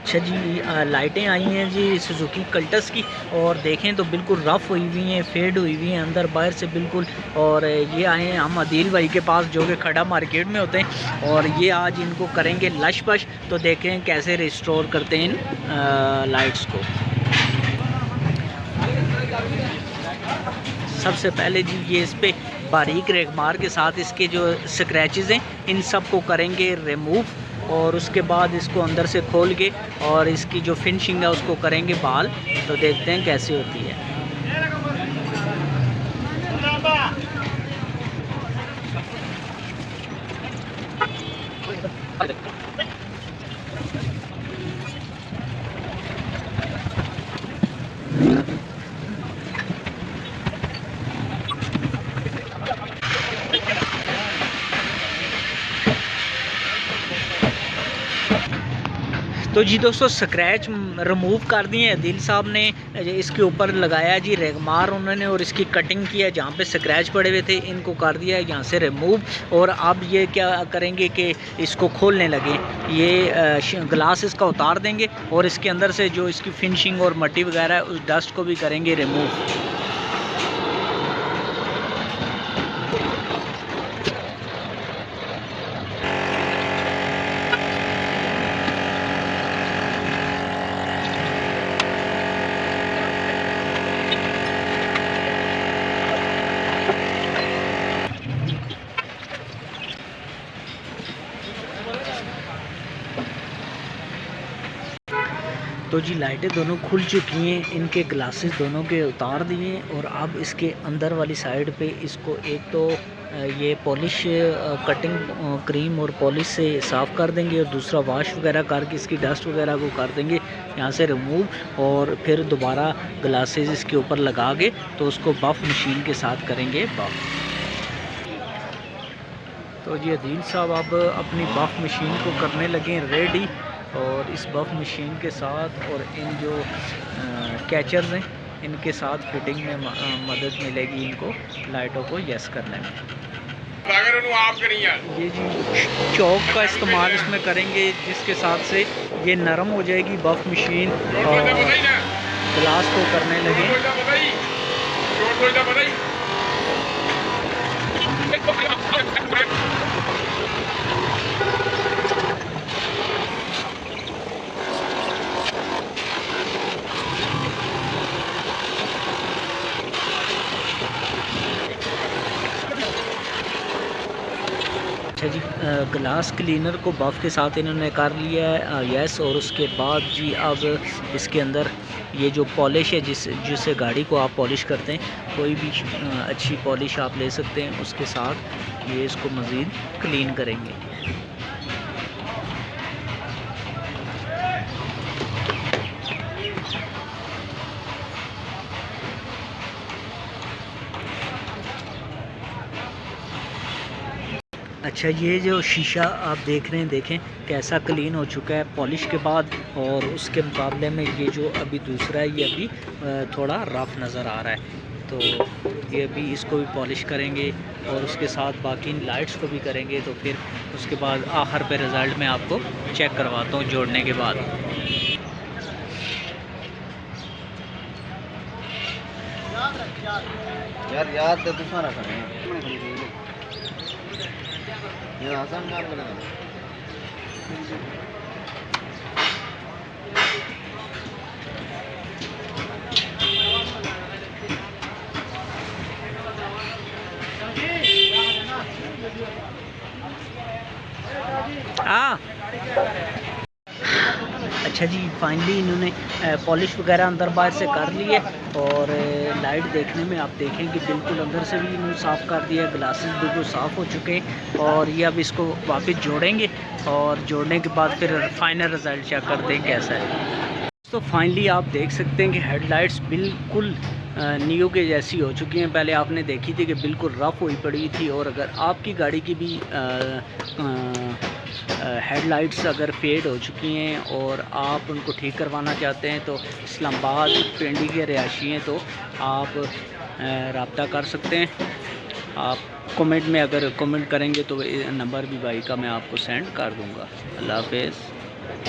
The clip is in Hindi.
अच्छा जी, लाइटें आई हैं जी सुजुकी कल्टस की, और देखें तो बिल्कुल रफ़ हुई हुई हैं, फेड हुई हुई हैं अंदर बाहर से बिल्कुल। और ये आए हैं हम अदील भाई के पास जो कि खड़ा मार्केट में होते हैं, और ये आज इनको करेंगे लश पश। तो देखें कैसे रिस्टोर करते हैं इन लाइट्स को। सबसे पहले जी ये इस पर बारीक रेगमार के साथ इसके जो स्क्रैचेस हैं इन सब को करेंगे रिमूव, और उसके बाद इसको अंदर से खोल के और इसकी जो फिनिशिंग है उसको करेंगे बाल। तो देखते हैं कैसे होती है। तो जी दोस्तों स्क्रैच रिमूव कर दिए हैं दिल साहब ने, इसके ऊपर लगाया जी रेगमार उन्होंने, और इसकी कटिंग की है जहाँ पे स्क्रैच पड़े हुए थे इनको कर दिया है यहाँ से रिमूव। और अब ये क्या करेंगे कि इसको खोलने लगे, ये ग्लास इसका उतार देंगे और इसके अंदर से जो इसकी फिनिशिंग और मट्टी वगैरह है उस डस्ट को भी करेंगे रिमूव। तो जी लाइटें दोनों खुल चुकी हैं, इनके ग्लासेस दोनों के उतार दिए, और अब इसके अंदर वाली साइड पे इसको एक तो ये पॉलिश कटिंग क्रीम और पॉलिश से साफ़ कर देंगे, और दूसरा वॉश वगैरह करके इसकी डस्ट वगैरह को कर देंगे यहाँ से रिमूव, और फिर दोबारा ग्लासेस इसके ऊपर लगा के तो उसको बफ़ मशीन के साथ करेंगे बफ़। तो जी अदील साहब अब अपनी बफ़ मशीन को करने लगे रेडी, और इस बफ़ मशीन के साथ और इन जो कैचर्स हैं इनके साथ फिटिंग में मदद मिलेगी इनको लाइटों को यस करने में। ये जी चौक का इस्तेमाल इसमें करेंगे जिसके साथ से ये नरम हो जाएगी बफ़ मशीन, और ग्लास को करने लगे। अच्छा जी, ग्लास क्लीनर को बफ़ के साथ इन्होंने कर लिया है यस, और उसके बाद जी अब इसके अंदर ये जो पॉलिश है जिससे गाड़ी को आप पॉलिश करते हैं, कोई भी अच्छी पॉलिश आप ले सकते हैं, उसके साथ ये इसको मज़ीद क्लीन करेंगे। अच्छा, ये जो शीशा आप देख रहे हैं देखें कैसा क्लीन हो चुका है पॉलिश के बाद, और उसके मुकाबले में ये जो अभी दूसरा है ये अभी थोड़ा रफ़ नज़र आ रहा है। तो ये अभी इसको भी पॉलिश करेंगे और उसके साथ बाकी लाइट्स को भी करेंगे, तो फिर उसके बाद आखिर पे रिज़ल्ट में आपको चेक करवाता हूँ जोड़ने के बाद। याद तो दूसरा ये आसान काम करेगा। हाँ अच्छा जी, फाइनली इन्होंने पॉलिश वगैरह अंदर बाहर से कर ली है, और लाइट देखने में आप देखें कि बिल्कुल अंदर से भी इन्होंने साफ़ कर दिया है, ग्लासेस बिल्कुल साफ़ हो चुके हैं। और ये अब इसको वापस जोड़ेंगे, और जोड़ने के बाद फिर फाइनल रिज़ल्ट चेक करते हैं कैसा है। तो फाइनली आप देख सकते हैं कि हेडलाइट्स बिल्कुल नियो के जैसी हो चुकी हैं। पहले आपने देखी थी कि बिल्कुल रफ़ हुई पड़ी थी, और अगर आपकी गाड़ी की भी हेडलाइट्स अगर फेड हो चुकी हैं और आप उनको ठीक करवाना चाहते हैं, तो इस्लामाबाद पिंडी के रिहायशी हैं तो आप रब्ता कर सकते हैं। आप कमेंट में अगर कमेंट करेंगे तो नंबर भी भाई का मैं आपको सेंड कर दूँगा। अल्लाह हाफ़िज़।